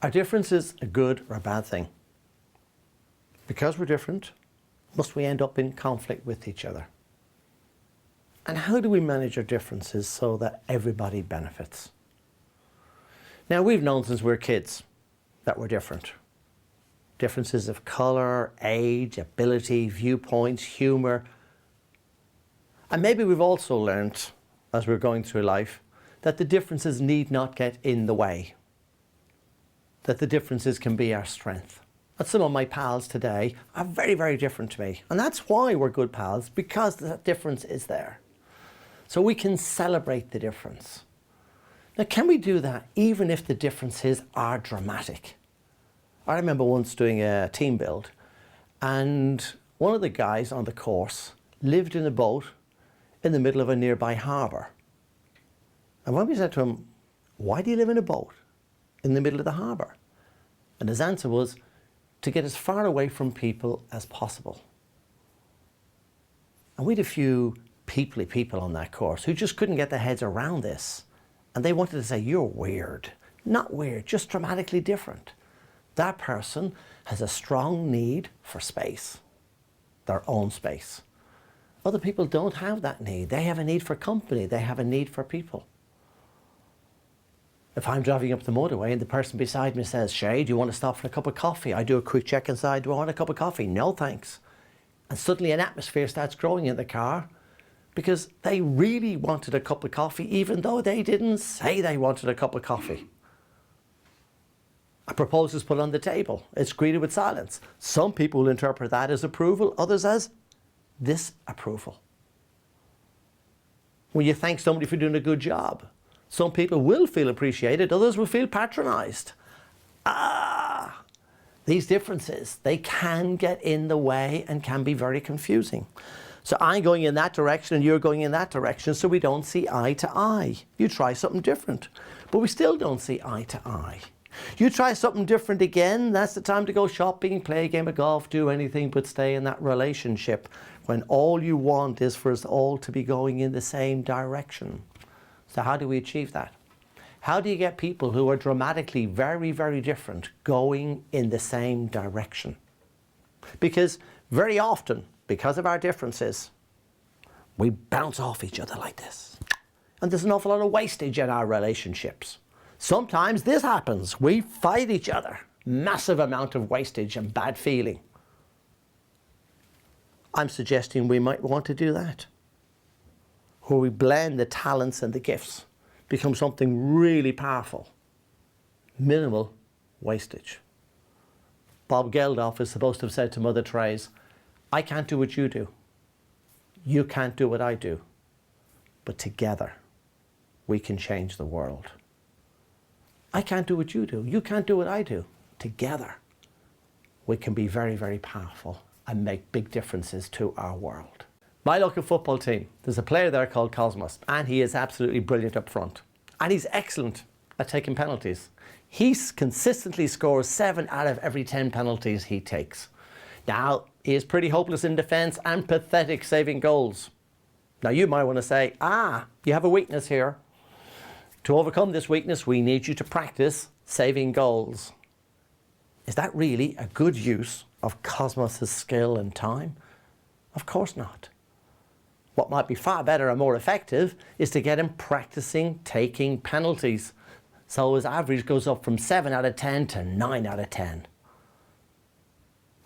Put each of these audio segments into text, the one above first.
Are differences a good or a bad thing? Because we're different, must we end up in conflict with each other? And how do we manage our differences so that everybody benefits? Now, we've known since we were kids that we're different. Differences of colour, age, ability, viewpoints, humour. And maybe we've also learnt, as we're going through life, that the differences need not get in the way. That the differences can be our strength. And some of my pals today are very, very different to me. And that's why we're good pals, because that difference is there. So we can celebrate the difference. Now, can we do that even if the differences are dramatic? I remember once doing a team build, and one of the guys on the course lived in a boat in the middle of a nearby harbour. And when we said to him, why do you live in a boat in the middle of the harbour? And his answer was, to get as far away from people as possible. And we had a few people on that course who just couldn't get their heads around this. And they wanted to say, you're weird. Not weird, just dramatically different. That person has a strong need for space, their own space. Other people don't have that need. They have a need for company. They have a need for people. If I'm driving up the motorway and the person beside me says, Shay, do you want to stop for a cup of coffee? I do a quick check inside. Do I want a cup of coffee? No, thanks. And suddenly an atmosphere starts growing in the car because they really wanted a cup of coffee, even though they didn't say they wanted a cup of coffee. A proposal is put on the table. It's greeted with silence. Some people will interpret that as approval, others as disapproval. When you thank somebody for doing a good job, some people will feel appreciated, others will feel patronised. These differences, they can get in the way and can be very confusing. So I'm going in that direction and you're going in that direction, so we don't see eye to eye. You try something different, but we still don't see eye to eye. You try something different again, that's the time to go shopping, play a game of golf, do anything but stay in that relationship when all you want is for us all to be going in the same direction. So how do we achieve that? How do you get people who are dramatically very, very different going in the same direction? Because very often, because of our differences, we bounce off each other like this. And there's an awful lot of wastage in our relationships. Sometimes this happens. We fight each other. Massive amount of wastage and bad feeling. I'm suggesting we might want to do that, where we blend the talents and the gifts, become something really powerful. Minimal wastage. Bob Geldof is supposed to have said to Mother Teresa, I can't do what you do. You can't do what I do. But together, we can change the world. I can't do what you do. You can't do what I do. Together, we can be very, very powerful and make big differences to our world. My local football team, there's a player there called Cosmos, and he is absolutely brilliant up front. And he's excellent at taking penalties. He consistently scores 7 out of every 10 penalties he takes. Now, he is pretty hopeless in defence and pathetic saving goals. Now, you might want to say, you have a weakness here. To overcome this weakness, we need you to practice saving goals. Is that really a good use of Cosmos' skill and time? Of course not. What might be far better and more effective is to get him practicing taking penalties, so his average goes up from 7 out of 10 to 9 out of 10.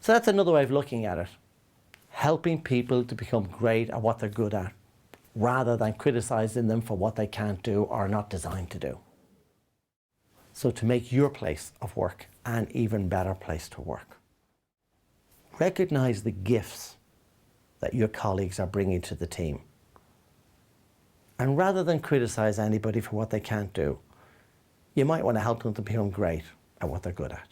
So that's another way of looking at it. Helping people to become great at what they're good at, rather than criticizing them for what they can't do or are not designed to do. So to make your place of work an even better place to work, recognize the gifts that your colleagues are bringing to the team. And rather than criticize anybody for what they can't do, you might want to help them to become great at what they're good at.